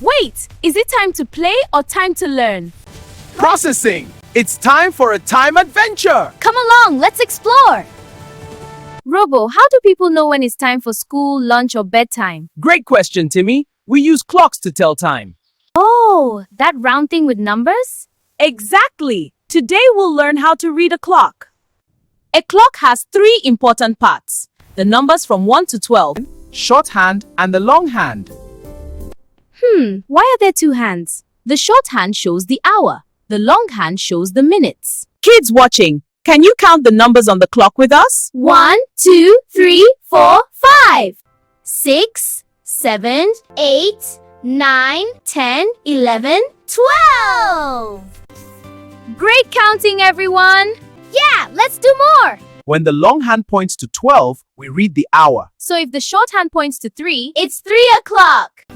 Wait, is it time to play or time to learn? Processing. It's time for a time adventure. Come along, let's explore. Robo, how do people know when it's time for school, lunch, or bedtime? Great question, Timi. We use clocks to tell time. Oh, that round thing with numbers? Exactly. Today we'll learn how to read a clock. A clock has three important parts: the numbers from 1 to 12, Shorthand and the long hand. Why are there two hands? The short hand shows the hour. The long hand shows the minutes. Kids watching, can you count the numbers on the clock with us? 1, 2, 3, 4, 5. 6, 7, 8, 9, 10, 11, 12. Great counting, everyone! Yeah, let's do more! When the long hand points to 12, we read the hour. So if the short hand points to 3, it's 3 o'clock.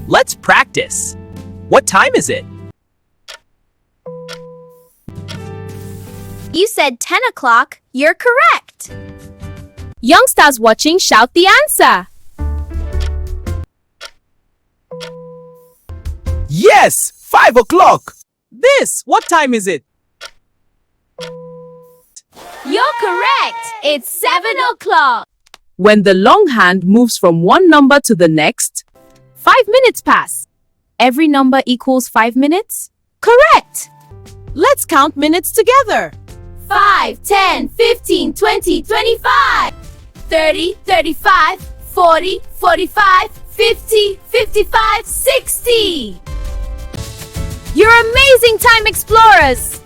Let's practice. What time is it? You said 10 o'clock. You're correct. Youngsters watching, shout the answer. Yes! 5 o'clock! What time is it? You're correct. It's 7 o'clock. When the long hand moves from one number to the next, 5 minutes pass. Every number equals 5 minutes? Correct. let's count minutes together. 5, 10, 15, 20, 25, 30, 35, 40, 45, 50, 55, 60. You're amazing time explorers!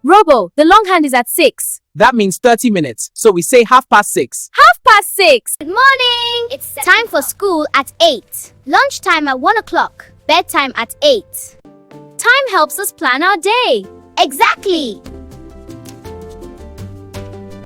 Robo, the long hand is at 6. That means 30 minutes, so we say 6:30. 6:30. Good morning! It's time for school at 8. Lunchtime at 1 o'clock. Bedtime at 8. Time helps us plan our day. Exactly!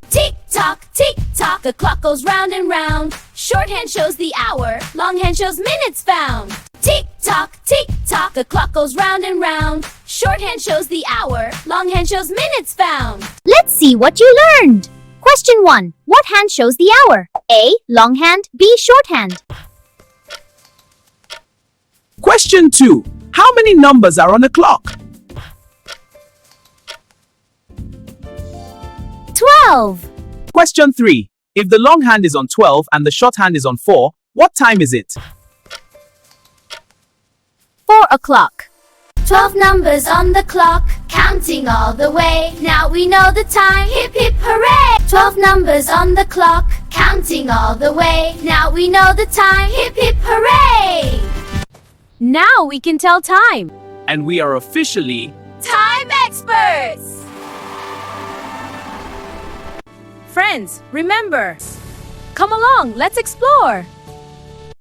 Tick-tock, tick-tock, the clock goes round and round. Shorthand shows the hour, longhand shows minutes found. Tick-tock, tick-tock, the clock goes round and round. Shorthand shows the hour, longhand shows minutes found. Let's see what you learned. Question 1. What hand shows the hour? A. Longhand. B. Shorthand. Question 2. How many numbers are on a clock? 12. Question 3. If the long hand is on 12 and the short hand is on 4, what time is it? 4 o'clock. 12 numbers on the clock, counting all the way. Now we know the time, hip hip hooray! 12 numbers on the clock, counting all the way. Now we know the time, hip hip hooray! Now we can tell time. And we are officially Time experts! Friends, remember, come along, let's explore.